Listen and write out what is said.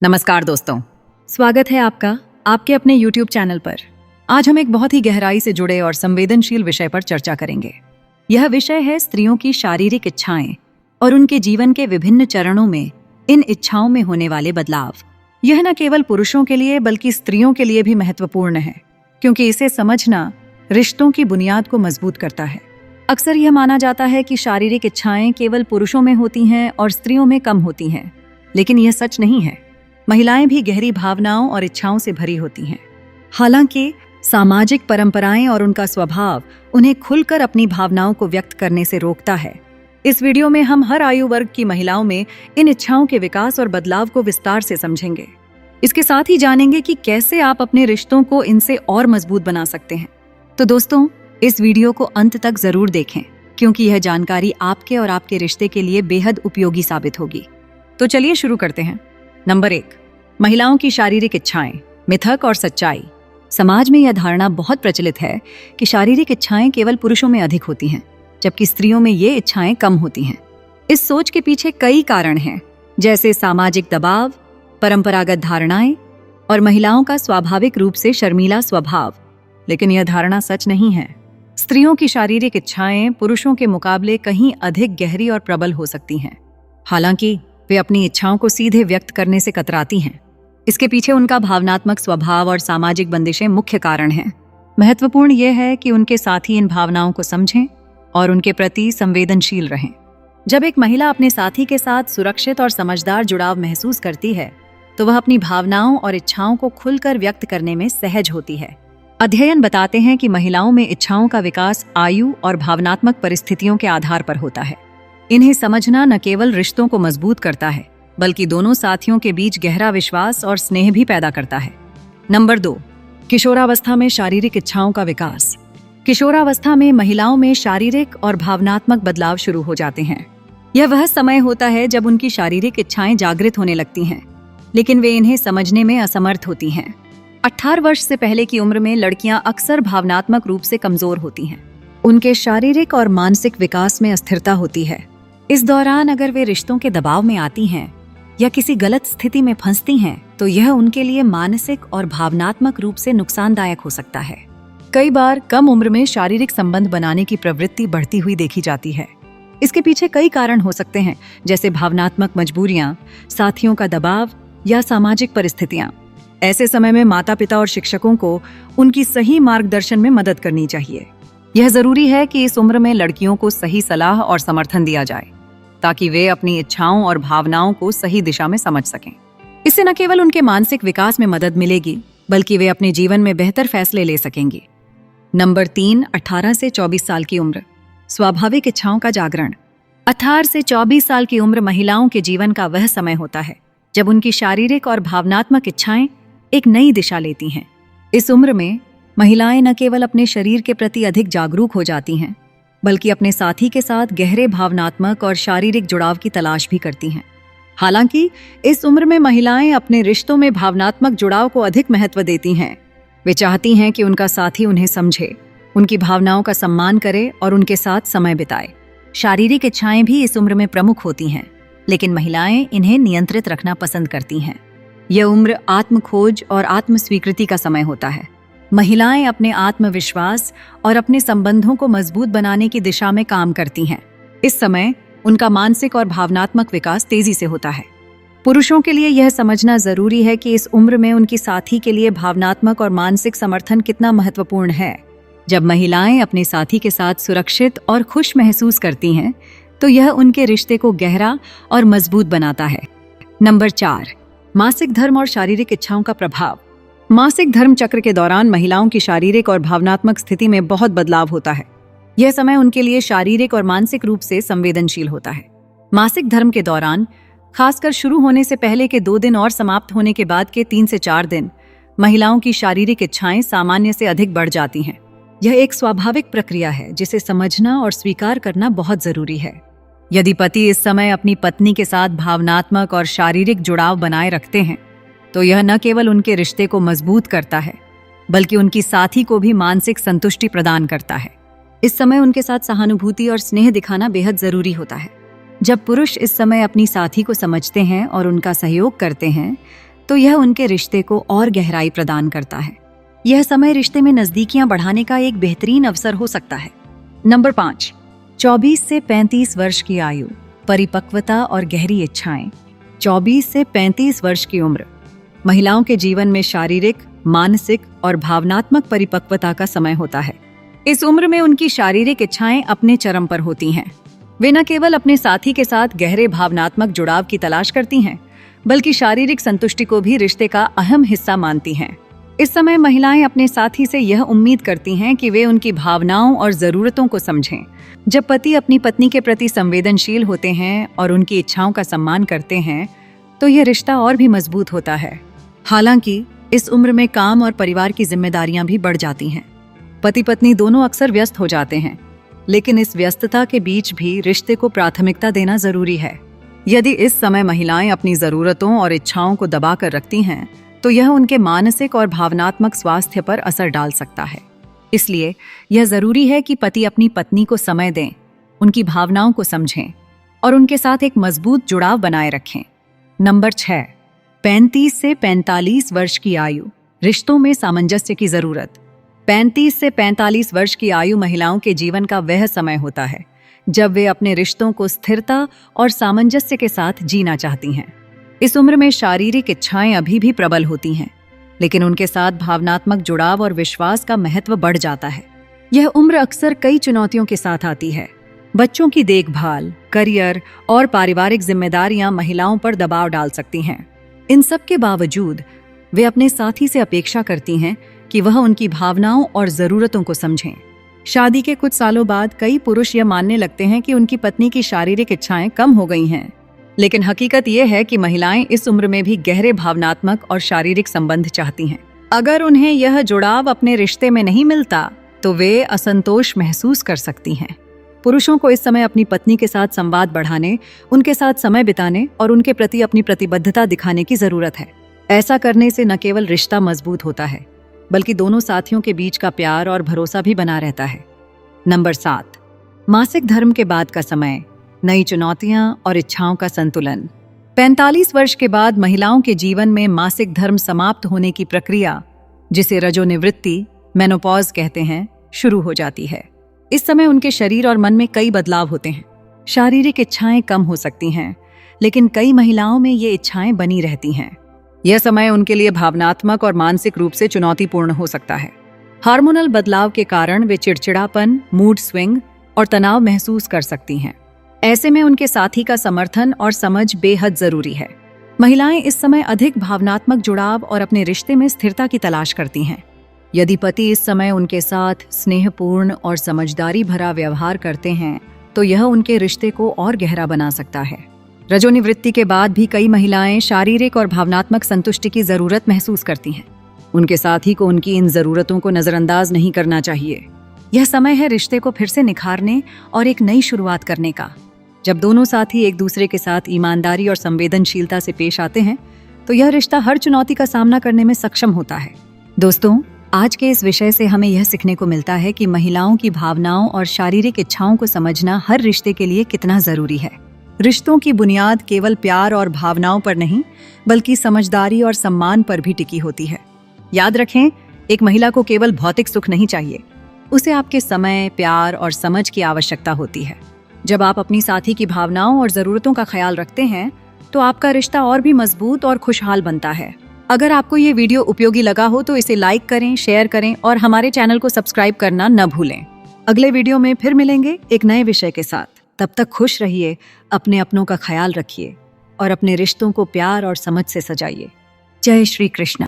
नमस्कार दोस्तों, स्वागत है आपका आपके अपने YouTube चैनल पर। आज हम एक बहुत ही गहराई से जुड़े और संवेदनशील विषय पर चर्चा करेंगे। यह विषय है स्त्रियों की शारीरिक इच्छाएं और उनके जीवन के विभिन्न चरणों में इन इच्छाओं में होने वाले बदलाव। यह न केवल पुरुषों के लिए बल्कि स्त्रियों के लिए भी महत्वपूर्ण है, क्योंकि इसे समझना रिश्तों की बुनियाद को मजबूत करता है। अक्सर यह माना जाता है कि शारीरिक इच्छाएं केवल पुरुषों में होती हैं और स्त्रियों में कम होती हैं, लेकिन यह सच नहीं है। महिलाएं भी गहरी भावनाओं और इच्छाओं से भरी होती हैं। हालांकि सामाजिक परंपराएं और उनका स्वभाव उन्हें खुलकर अपनी भावनाओं को व्यक्त करने से रोकता है। इस वीडियो में हम हर आयु वर्ग की महिलाओं में इन इच्छाओं के विकास और बदलाव को विस्तार से समझेंगे। इसके साथ ही जानेंगे कि कैसे आप अपने रिश्तों को इनसे और मजबूत बना सकते हैं। तो दोस्तों, इस वीडियो को अंत तक जरूर देखें, क्योंकि यह जानकारी आपके और आपके रिश्ते के लिए बेहद उपयोगी साबित होगी। तो चलिए शुरू करते हैं। नंबर 1, महिलाओं की शारीरिक इच्छाएं, मिथक और सच्चाई। समाज में यह धारणा बहुत प्रचलित है कि शारीरिक इच्छाएं केवल पुरुषों में अधिक होती हैं, जबकि स्त्रियों में ये इच्छाएं कम होती हैं। इस सोच के पीछे कई कारण हैं, जैसे सामाजिक दबाव, परंपरागत धारणाएं और महिलाओं का स्वाभाविक रूप से शर्मीला स्वभाव। लेकिन यह धारणा सच नहीं है। स्त्रियों की शारीरिक इच्छाएं पुरुषों के मुकाबले कहीं अधिक गहरी और प्रबल हो सकती हैं। हालांकि वे अपनी इच्छाओं को सीधे व्यक्त करने से कतराती हैं। इसके पीछे उनका भावनात्मक स्वभाव और सामाजिक बंदिशें मुख्य कारण हैं। महत्वपूर्ण यह है कि उनके साथी इन भावनाओं को समझें और उनके प्रति संवेदनशील रहें। जब एक महिला अपने साथी के साथ सुरक्षित और समझदार जुड़ाव महसूस करती है, तो वह अपनी भावनाओं और इच्छाओं को खुलकर व्यक्त करने में सहज होती है। अध्ययन बताते हैं कि महिलाओं में इच्छाओं का विकास आयु और भावनात्मक परिस्थितियों के आधार पर होता है। इन्हें समझना न केवल रिश्तों को मजबूत करता है, बल्कि दोनों साथियों के बीच गहरा विश्वास और स्नेह भी पैदा करता है। नंबर 2, किशोरावस्था में शारीरिक इच्छाओं का विकास। किशोरावस्था में महिलाओं में शारीरिक और भावनात्मक बदलाव शुरू हो जाते हैं। यह वह समय होता है जब उनकी शारीरिक इच्छाएं जागृत होने लगती हैं, लेकिन वे इन्हें समझने में असमर्थ होती हैं। 18 वर्ष से पहले की उम्र में लड़कियां अक्सर भावनात्मक रूप से कमजोर होती हैं। उनके शारीरिक और मानसिक विकास में अस्थिरता होती है। इस दौरान अगर वे रिश्तों के दबाव में आती हैं या किसी गलत स्थिति में फंसती हैं, तो यह उनके लिए मानसिक और भावनात्मक रूप से नुकसानदायक हो सकता है। कई बार कम उम्र में शारीरिक संबंध बनाने की प्रवृत्ति बढ़ती हुई देखी जाती है। इसके पीछे कई कारण हो सकते हैं, जैसे भावनात्मक मजबूरियां, साथियों का दबाव या सामाजिक परिस्थितियां। ऐसे समय में माता पिता और शिक्षकों को उनकी सही मार्गदर्शन में मदद करनी चाहिए। यह जरूरी है कि इस उम्र में लड़कियों को सही सलाह और समर्थन दिया जाए, ताकि वे अपनी इच्छाओं और भावनाओं को सही दिशा में समझ सकें। इससे न केवल उनके मानसिक विकास में मदद मिलेगी, बल्कि वे अपने जीवन में बेहतर फैसले ले सकेंगी। नंबर 3, 18 से 24 साल की उम्र, स्वाभाविक इच्छाओं का जागरण। 18 से 24 साल की उम्र महिलाओं के जीवन का वह समय होता है जब उनकी शारीरिक और भावनात्मक इच्छाएं एक नई दिशा लेती हैं। इस उम्र में महिलाएं न केवल अपने शरीर के प्रति अधिक जागरूक हो जाती हैं, बल्कि अपने साथी के साथ गहरे भावनात्मक और शारीरिक जुड़ाव की तलाश भी करती हैं। हालांकि इस उम्र में महिलाएं अपने रिश्तों में भावनात्मक जुड़ाव को अधिक महत्व देती हैं। वे चाहती हैं कि उनका साथी उन्हें समझे, उनकी भावनाओं का सम्मान करे और उनके साथ समय बिताए। शारीरिक इच्छाएं भी इस उम्र में प्रमुख होती हैं, लेकिन महिलाएं इन्हें नियंत्रित रखना पसंद करती हैं। यह उम्र आत्म खोज और आत्म स्वीकृति का समय होता है। महिलाएं अपने आत्मविश्वास और अपने संबंधों को मजबूत बनाने की दिशा में काम करती हैं। इस समय उनका मानसिक और भावनात्मक विकास तेजी से होता है। पुरुषों के लिए यह समझना जरूरी है कि इस उम्र में उनकी साथी के लिए भावनात्मक और मानसिक समर्थन कितना महत्वपूर्ण है। जब महिलाएं अपने साथी के साथ सुरक्षित और खुश महसूस करती हैं, तो यह उनके रिश्ते को गहरा और मजबूत बनाता है। नंबर 4, मासिक धर्म और शारीरिक इच्छाओं का प्रभाव। मासिक धर्म चक्र के दौरान महिलाओं की शारीरिक और भावनात्मक स्थिति में बहुत बदलाव होता है। यह समय उनके लिए शारीरिक और मानसिक रूप से संवेदनशील होता है। मासिक धर्म के दौरान, खासकर शुरू होने से पहले के 2 दिन और समाप्त होने के बाद के 3 से 4 दिन, महिलाओं की शारीरिक इच्छाएं सामान्य से अधिक बढ़ जाती हैं। यह एक स्वाभाविक प्रक्रिया है जिसे समझना और स्वीकार करना बहुत जरूरी है। यदि पति इस समय अपनी पत्नी के साथ भावनात्मक और शारीरिक जुड़ाव बनाए रखते हैं, तो यह न केवल उनके रिश्ते को मजबूत करता है, बल्कि उनकी साथी को भी मानसिक संतुष्टि प्रदान करता है। इस समय उनके साथ सहानुभूति और स्नेह दिखाना बेहद जरूरी होता है। जब पुरुष इस समय अपनी साथी को समझते हैं और उनका सहयोग करते हैं, तो यह उनके रिश्ते को और गहराई प्रदान करता है। यह समय रिश्ते में नजदीकियां बढ़ाने का एक बेहतरीन अवसर हो सकता है। नंबर 5, 24 से 35 वर्ष की आयु, परिपक्वता और गहरी इच्छाएं। 24 से 35 वर्ष की उम्र महिलाओं के जीवन में शारीरिक, मानसिक और भावनात्मक परिपक्वता का समय होता है। इस उम्र में उनकी शारीरिक इच्छाएं अपने चरम पर होती हैं। वे न केवल अपने साथी के साथ गहरे भावनात्मक जुड़ाव की तलाश करती हैं, बल्कि शारीरिक संतुष्टि को भी रिश्ते का अहम हिस्सा मानती हैं। इस समय महिलाएं अपने साथी से यह उम्मीद करती हैं कि वे उनकी भावनाओं और जरूरतों को समझें। जब पति अपनी पत्नी के प्रति संवेदनशील होते हैं और उनकी इच्छाओं का सम्मान करते हैं, तो यह रिश्ता और भी मजबूत होता है। हालांकि इस उम्र में काम और परिवार की जिम्मेदारियां भी बढ़ जाती हैं। पति पत्नी दोनों अक्सर व्यस्त हो जाते हैं, लेकिन इस व्यस्तता के बीच भी रिश्ते को प्राथमिकता देना जरूरी है। यदि इस समय महिलाएं अपनी जरूरतों और इच्छाओं को दबा कर रखती हैं, तो यह उनके मानसिक और भावनात्मक स्वास्थ्य पर असर डाल सकता है। इसलिए यह जरूरी है कि पति अपनी पत्नी को समय दें, उनकी भावनाओं को समझें और उनके साथ एक मजबूत जुड़ाव बनाए रखें। नंबर 6, 35 से 45 वर्ष की आयु, रिश्तों में सामंजस्य की जरूरत। 35 से 45 वर्ष की आयु महिलाओं के जीवन का वह समय होता है जब वे अपने रिश्तों को स्थिरता और सामंजस्य के साथ जीना चाहती हैं। इस उम्र में शारीरिक इच्छाएं अभी भी प्रबल होती हैं, लेकिन उनके साथ भावनात्मक जुड़ाव और विश्वास का महत्व बढ़ जाता है। यह उम्र अक्सर कई चुनौतियों के साथ आती है। बच्चों की देखभाल, करियर और पारिवारिक जिम्मेदारियां महिलाओं पर दबाव डाल सकती हैं। इन सब के बावजूद वे अपने साथी से अपेक्षा करती हैं कि वह उनकी भावनाओं और जरूरतों को समझें। शादी के कुछ सालों बाद कई पुरुष यह मानने लगते हैं कि उनकी पत्नी की शारीरिक इच्छाएं कम हो गई हैं, लेकिन हकीकत यह है कि महिलाएं इस उम्र में भी गहरे भावनात्मक और शारीरिक संबंध चाहती हैं। अगर उन्हें यह जुड़ाव अपने रिश्ते में नहीं मिलता, तो वे असंतोष महसूस कर सकती हैं। पुरुषों को इस समय अपनी पत्नी के साथ संवाद बढ़ाने, उनके साथ समय बिताने और उनके प्रति अपनी प्रतिबद्धता दिखाने की जरूरत है। ऐसा करने से न केवल रिश्ता मजबूत होता है, बल्कि दोनों साथियों के बीच का प्यार और भरोसा भी बना रहता है। नंबर 7, मासिक धर्म के बाद का समय, नई चुनौतियां और इच्छाओं का संतुलन। 45 वर्ष के बाद महिलाओं के जीवन में मासिक धर्म समाप्त होने की प्रक्रिया, जिसे रजोनिवृत्ति, मेनोपॉज कहते हैं, शुरू हो जाती है। इस समय उनके शरीर और मन में कई बदलाव होते हैं। शारीरिक इच्छाएं कम हो सकती हैं, लेकिन कई महिलाओं में ये इच्छाएं बनी रहती हैं। यह समय उनके लिए भावनात्मक और मानसिक रूप से चुनौतीपूर्ण हो सकता है। हार्मोनल बदलाव के कारण वे चिड़चिड़ापन, मूड स्विंग और तनाव महसूस कर सकती हैं। ऐसे में उनके साथी का समर्थन और समझ बेहद जरूरी है। महिलाएं इस समय अधिक भावनात्मक जुड़ाव और अपने रिश्ते में स्थिरता की तलाश करती हैं। यदि पति इस समय उनके साथ स्नेहपूर्ण और समझदारी भरा व्यवहार करते हैं, तो यह उनके रिश्ते को और गहरा बना सकता है। रजोनिवृत्ति के बाद भी कई महिलाएं शारीरिक और भावनात्मक संतुष्टि की जरूरत महसूस करती हैं। उनके साथी को उनकी इन जरूरतों को नजरअंदाज नहीं करना चाहिए। यह समय है रिश्ते को फिर से निखारने और एक नई शुरुआत करने का। जब दोनों साथी एक दूसरे के साथ ईमानदारी और संवेदनशीलता से पेश आते हैं, तो यह रिश्ता हर चुनौती का सामना करने में सक्षम होता है। दोस्तों, आज के इस विषय से हमें यह सीखने को मिलता है कि महिलाओं की भावनाओं और शारीरिक इच्छाओं को समझना हर रिश्ते के लिए कितना जरूरी है। रिश्तों की बुनियाद केवल प्यार और भावनाओं पर नहीं, बल्कि समझदारी और सम्मान पर भी टिकी होती है। याद रखें, एक महिला को केवल भौतिक सुख नहीं चाहिए, उसे आपके समय, प्यार और समझ की आवश्यकता होती है। जब आप अपनी साथी की भावनाओं और जरूरतों का ख्याल रखते हैं, तो आपका रिश्ता और भी मजबूत और खुशहाल बनता है। अगर आपको ये वीडियो उपयोगी लगा हो तो इसे लाइक करें, शेयर करें और हमारे चैनल को सब्सक्राइब करना न भूलें। अगले वीडियो में फिर मिलेंगे एक नए विषय के साथ। तब तक खुश रहिए, अपने अपनों का ख्याल रखिए और अपने रिश्तों को प्यार और समझ से सजाइए। जय श्री कृष्ण।